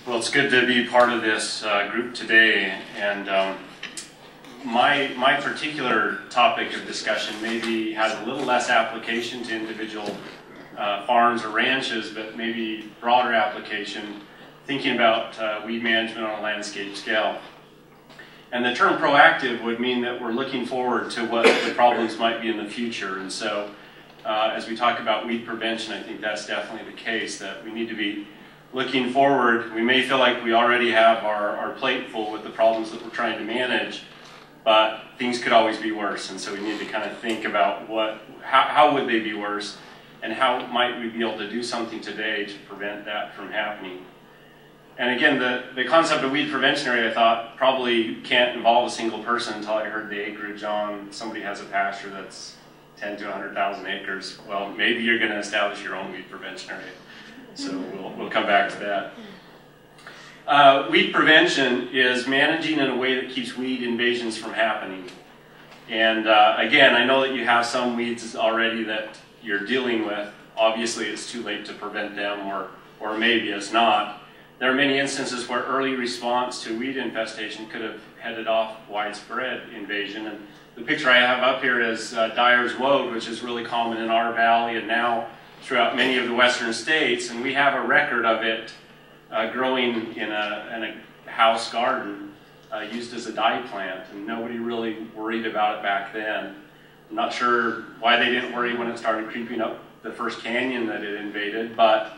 Well, it's good to be part of this group today, and my particular topic of discussion maybe has a little less application to individual farms or ranches, but maybe broader application, thinking about weed management on a landscape scale. And the term proactive would mean that we're looking forward to what the problems might be in the future. And so as we talk about weed prevention, I think that's definitely the case, that we need to be looking forward. We may feel like we already have our plate full with the problems that we're trying to manage, but things could always be worse. And so we need to kind of think about how would they be worse, and how might we be able to do something today to prevent that from happening. And again, the concept of weed prevention area, I thought, probably can't involve a single person until I heard the acreage on somebody has a pasture that's 10 to 100,000 acres. Well, maybe you're going to establish your own weed prevention area. So we'll come back to that. Weed prevention is managing in a way that keeps weed invasions from happening. And again, I know that you have some weeds already that you're dealing with. Obviously, it's too late to prevent them, or maybe it's not. There are many instances where early response to weed infestation could have headed off widespread invasion. And the picture I have up here is Dyer's woad, which is really common in our valley and now throughout many of the western states. And we have a record of it growing in a house garden used as a dye plant. And nobody really worried about it back then. I'm not sure why they didn't worry when it started creeping up the first canyon that it invaded, but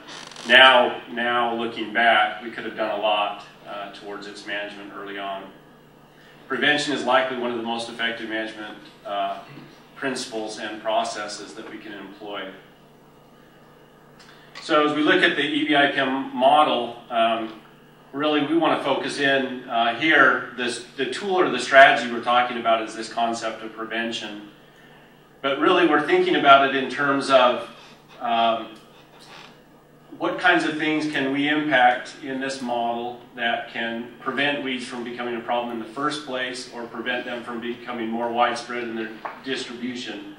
now looking back, we could have done a lot towards its management early on. Prevention is likely one of the most effective management principles and processes that we can employ. So as we look at the EBIPM model, really we want to focus in here, the tool or the strategy we're talking about is this concept of prevention. But really we're thinking about it in terms of what kinds of things can we impact in this model that can prevent weeds from becoming a problem in the first place, or prevent them from becoming more widespread in their distribution.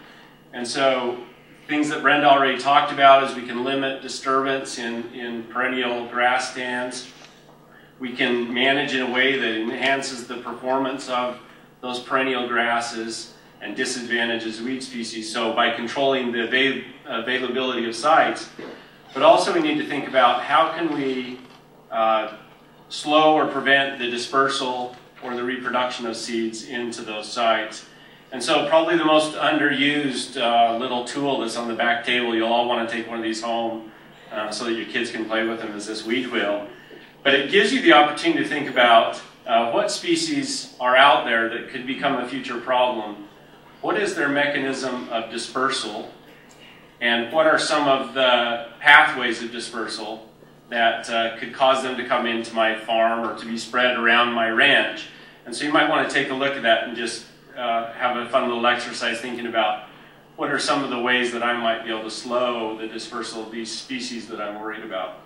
And so things that Brenda already talked about is we can limit disturbance in perennial grass stands. We can manage in a way that enhances the performance of those perennial grasses and disadvantages weed species, so by controlling the availability of sites. But also we need to think about how can we slow or prevent the dispersal or the reproduction of seeds into those sites. And so probably the most underused little tool that's on the back table, you'll all want to take one of these home so that your kids can play with them, is this weed wheel. But it gives you the opportunity to think about what species are out there that could become a future problem. What is their mechanism of dispersal, and what are some of the pathways of dispersal that could cause them to come into my farm or to be spread around my ranch? And so you might want to take a look at that and just have a fun little exercise thinking about what are some of the ways that I might be able to slow the dispersal of these species that I'm worried about.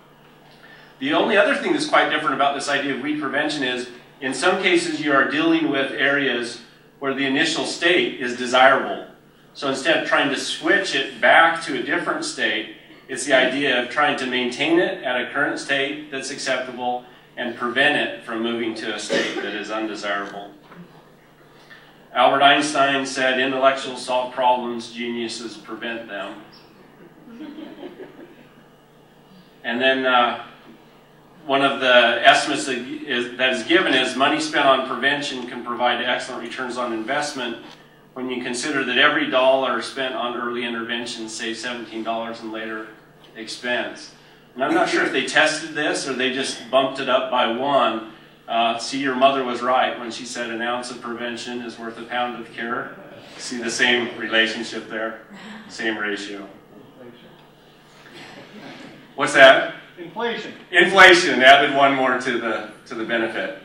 The only other thing that's quite different about this idea of weed prevention is, in some cases you are dealing with areas where the initial state is desirable. So instead of trying to switch it back to a different state, it's the idea of trying to maintain it at a current state that's acceptable and prevent it from moving to a state that is undesirable. Albert Einstein said, "Intellectuals solve problems, geniuses prevent them." And then one of the estimates that is given is money spent on prevention can provide excellent returns on investment when you consider that every dollar spent on early intervention saves $17 in later expense. And I'm not sure if they tested this or they just bumped it up by one. See, your mother was right when she said an ounce of prevention is worth a pound of cure. See the same relationship there, same ratio. What's that? Inflation. Inflation added one more to the benefit.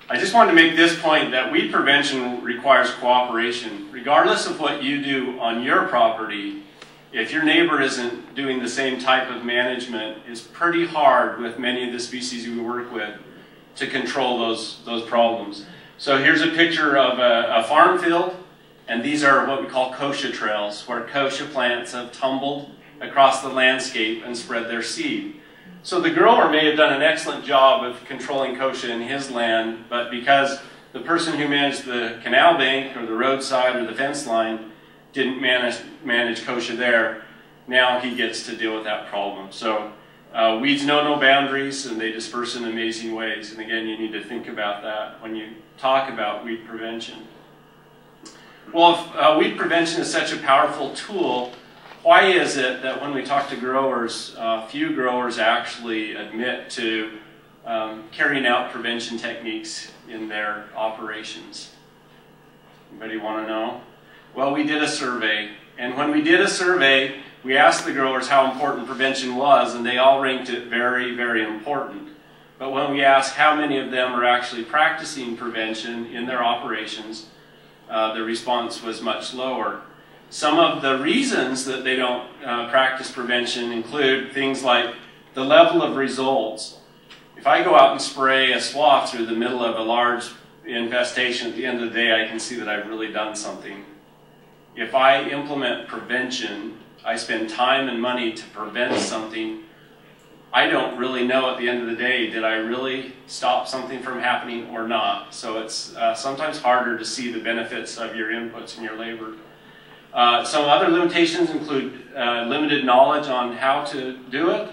I just wanted to make this point that weed prevention requires cooperation. Regardless of what you do on your property, if your neighbor isn't doing the same type of management, it's pretty hard with many of the species we work with to control those problems. So here's a picture of a farm field, and these are what we call kochia trails, where kochia plants have tumbled across the landscape and spread their seed. So the grower may have done an excellent job of controlling kochia in his land, but because the person who managed the canal bank or the roadside or the fence line didn't manage kochia there, now he gets to deal with that problem. So weeds know no boundaries, and they disperse in amazing ways. And again, you need to think about that when you talk about weed prevention. Well, if weed prevention is such a powerful tool, why is it that when we talk to growers, few growers actually admit to carrying out prevention techniques in their operations? Anybody want to know? Well, we did a survey, and when we did a survey, we asked the growers how important prevention was, and they all ranked it very, very important. But when we asked how many of them are actually practicing prevention in their operations, the response was much lower. Some of the reasons that they don't practice prevention include things like the level of results. If I go out and spray a swath through the middle of a large infestation, at the end of the day I can see that I've really done something. If I implement prevention, I spend time and money to prevent something, I don't really know at the end of the day, did I really stop something from happening or not? So it's sometimes harder to see the benefits of your inputs and your labor. Some other limitations include limited knowledge on how to do it,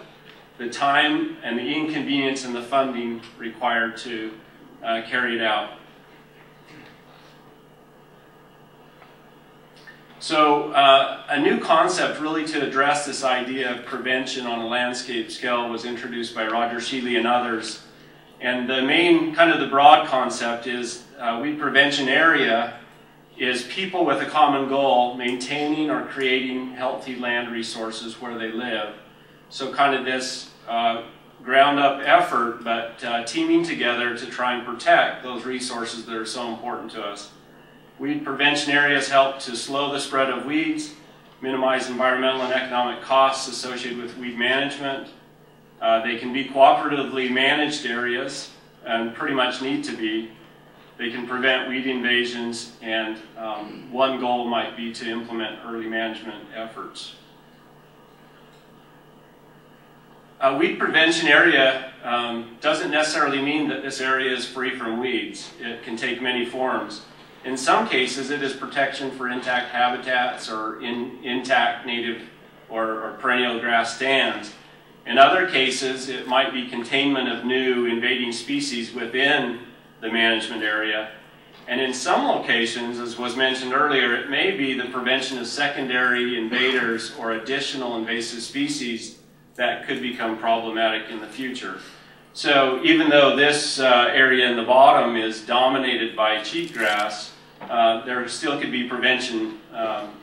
the time and the inconvenience and the funding required to carry it out. So a new concept really to address this idea of prevention on a landscape scale was introduced by Roger Sheely and others. And the main, kind of the broad concept is weed prevention area is people with a common goal, maintaining or creating healthy land resources where they live. So kind of this ground up effort, but teaming together to try and protect those resources that are so important to us. Weed prevention areas help to slow the spread of weeds, minimize environmental and economic costs associated with weed management. They can be cooperatively managed areas and pretty much need to be. They can prevent weed invasions, and one goal might be to implement early management efforts. A weed prevention area doesn't necessarily mean that this area is free from weeds. It can take many forms. In some cases, it is protection for intact habitats or intact native or perennial grass stands. In other cases, it might be containment of new invading species within the management area. And in some locations, as was mentioned earlier, it may be the prevention of secondary invaders or additional invasive species that could become problematic in the future. So even though this area in the bottom is dominated by cheatgrass, there still could be prevention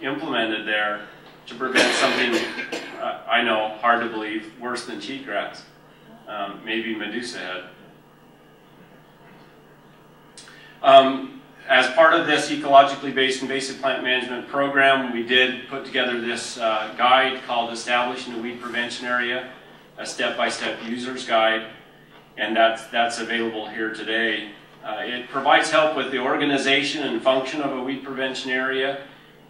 implemented there to prevent something, I know, hard to believe, worse than cheatgrass, maybe Medusa head. As part of this ecologically based invasive plant management program, we did put together this guide called Establishing a Weed Prevention Area, a step-by-step user's guide, and that's available here today. It provides help with the organization and function of a weed prevention area,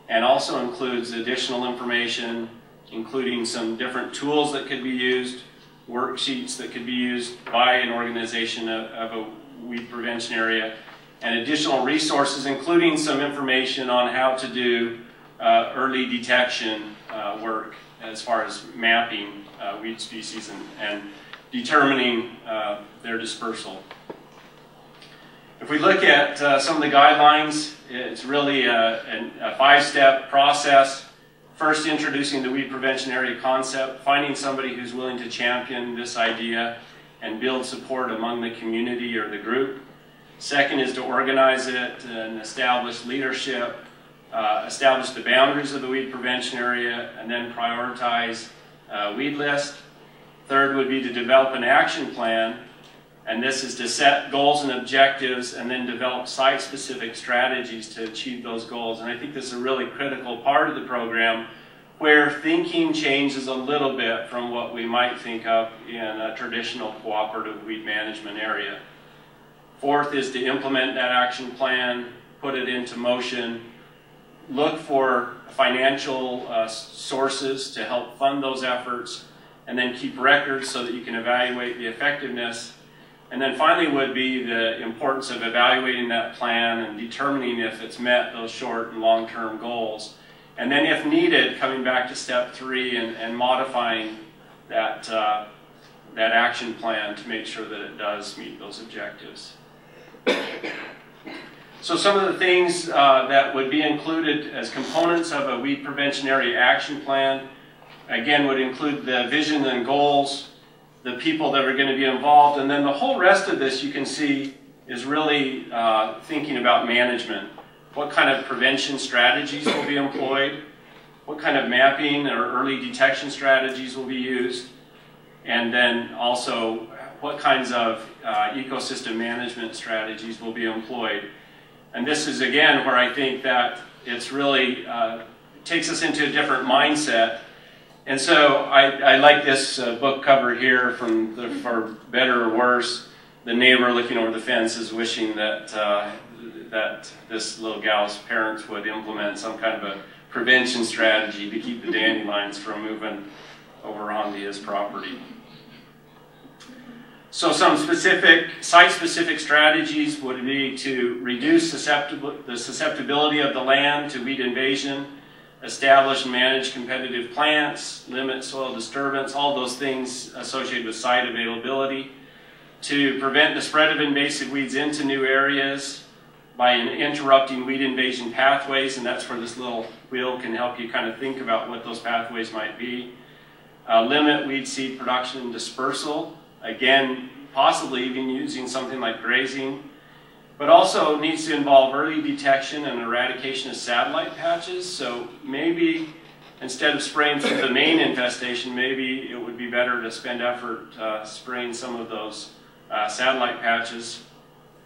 and also includes additional information, including some different tools that could be used, worksheets that could be used by an organization of a weed prevention area, and additional resources, including some information on how to do early detection work as far as mapping weed species and determining their dispersal. If we look at some of the guidelines, it's really a five-step process. First, introducing the weed prevention area concept, finding somebody who's willing to champion this idea and build support among the community or the group. Second is to organize it and establish leadership, establish the boundaries of the weed prevention area, and then prioritize weed list. Third would be to develop an action plan, and this is to set goals and objectives and then develop site-specific strategies to achieve those goals. And I think this is a really critical part of the program where thinking changes a little bit from what we might think of in a traditional cooperative weed management area. Fourth is to implement that action plan, put it into motion, look for financial sources to help fund those efforts, and then keep records so that you can evaluate the effectiveness. And then finally would be the importance of evaluating that plan and determining if it's met those short and long-term goals. And then if needed, coming back to step 3 and modifying that, that action plan to make sure that it does meet those objectives. So some of the things that would be included as components of a weed prevention area action plan, again, would include the vision and goals, the people that are going to be involved, and then the whole rest of this you can see is really thinking about management. What kind of prevention strategies will be employed? What kind of mapping or early detection strategies will be used? And then also, what kinds of ecosystem management strategies will be employed? And this is, again, where I think that it's really takes us into a different mindset. And so I like this book cover here from For Better or Worse. The neighbor looking over the fence is wishing that, that this little gal's parents would implement some kind of a prevention strategy to keep the dandelions from moving over onto his property. So some specific, site-specific strategies would be to reduce the susceptibility of the land to weed invasion, establish and manage competitive plants, limit soil disturbance, all those things associated with site availability, to prevent the spread of invasive weeds into new areas by interrupting weed invasion pathways, and that's where this little wheel can help you kind of think about what those pathways might be. Limit weed seed production and dispersal, again, possibly even using something like grazing, but also needs to involve early detection and eradication of satellite patches. So maybe instead of spraying through the main infestation, maybe it would be better to spend effort spraying some of those satellite patches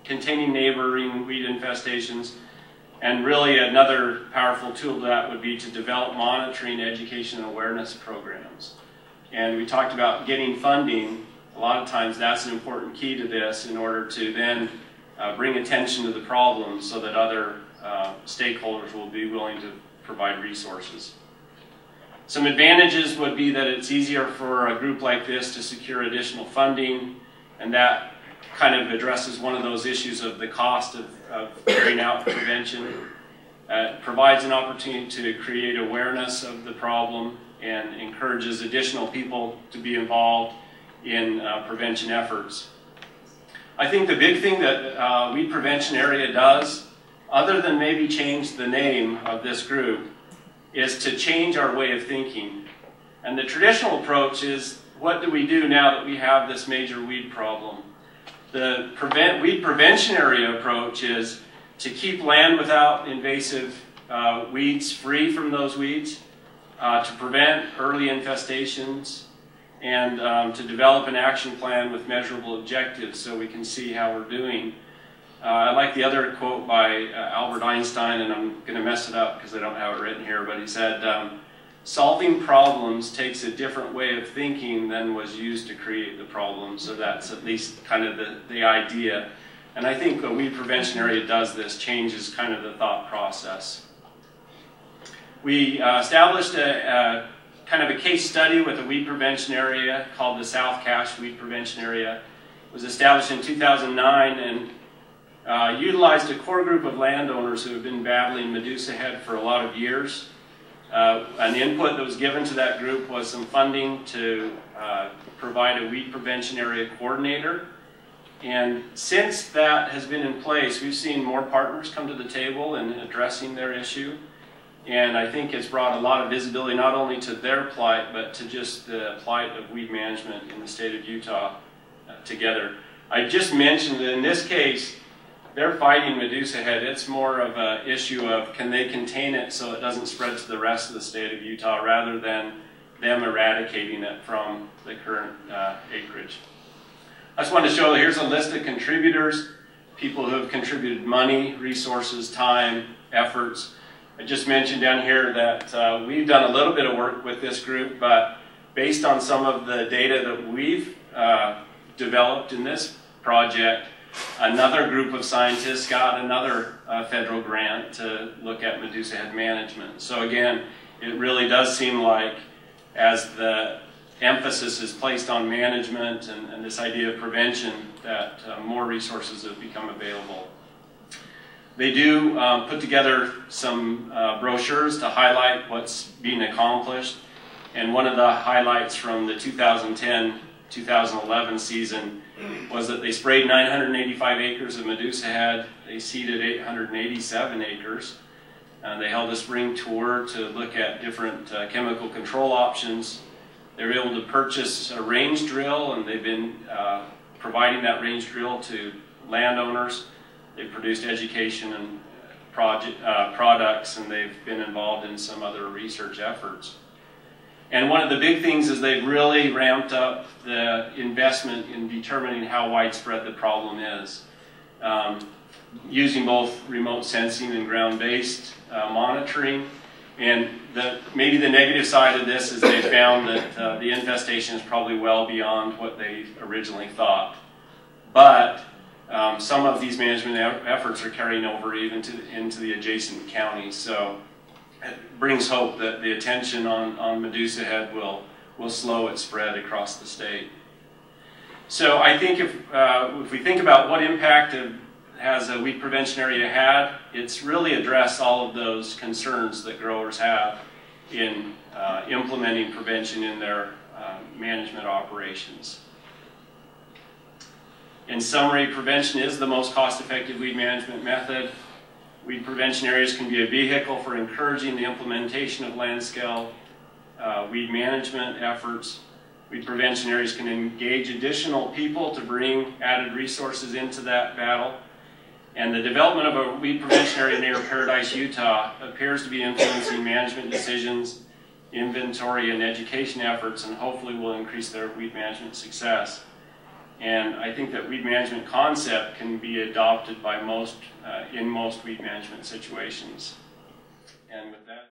containing neighboring weed infestations. And really another powerful tool to that would be to develop monitoring, education, and awareness programs. And we talked about getting funding. A lot of times that's an important key to this in order to then bring attention to the problem so that other stakeholders will be willing to provide resources. Some advantages would be that it's easier for a group like this to secure additional funding, and that kind of addresses one of those issues of the cost of carrying out prevention. It provides an opportunity to create awareness of the problem and encourages additional people to be involved in prevention efforts. I think the big thing that Weed Prevention Area does, other than maybe change the name of this group, is to change our way of thinking. And the traditional approach is, what do we do now that we have this major weed problem? The Weed Prevention Area approach is to keep land without invasive weeds free from those weeds, to prevent early infestations, and to develop an action plan with measurable objectives so we can see how we're doing. I like the other quote by Albert Einstein, and I'm going to mess it up because I don't have it written here, but he said, solving problems takes a different way of thinking than was used to create the problem. So that's at least kind of the idea. And I think a Weed Prevention Area does this, changes kind of the thought process. We established a kind of a case study with a weed prevention area called the South Cache Weed Prevention Area. It was established in 2009 and utilized a core group of landowners who have been battling Medusa head for a lot of years. An input that was given to that group was some funding to provide a weed prevention area coordinator. And since that has been in place, we've seen more partners come to the table in addressing their issue. And I think it's brought a lot of visibility not only to their plight, but to just the plight of weed management in the state of Utah together. I just mentioned that in this case, they're fighting Medusa head. It's more of an issue of can they contain it so it doesn't spread to the rest of the state of Utah rather than them eradicating it from the current acreage. I just wanted to show, here's a list of contributors, people who have contributed money, resources, time, efforts. I just mentioned down here that we've done a little bit of work with this group, but based on some of the data that we've developed in this project, another group of scientists got another federal grant to look at Medusa head management. So again, it really does seem like as the emphasis is placed on management and this idea of prevention, that more resources have become available. They do put together some brochures to highlight what's being accomplished, and one of the highlights from the 2010-2011 season was that they sprayed 985 acres of Medusa head. They seeded 887 acres. They held a spring tour to look at different chemical control options. They were able to purchase a range drill, and they've been providing that range drill to landowners. They've produced education and products, and they've been involved in some other research efforts. And one of the big things is they've really ramped up the investment in determining how widespread the problem is, using both remote sensing and ground-based monitoring. And maybe the negative side of this is they found that the infestation is probably well beyond what they originally thought. But some of these management efforts are carrying over even into the adjacent counties. So it brings hope that the attention on Medusa head will slow its spread across the state. So I think if we think about what impact has a weed prevention area had, it's really addressed all of those concerns that growers have in implementing prevention in their management operations. In summary, prevention is the most cost-effective weed management method. Weed prevention areas can be a vehicle for encouraging the implementation of land-scale weed management efforts. Weed prevention areas can engage additional people to bring added resources into that battle. And the development of a weed prevention area near Paradise, Utah appears to be influencing management decisions, inventory, and education efforts, and hopefully will increase their weed management success. And I think that weed management concept can be adopted by in most weed management situations. And with that.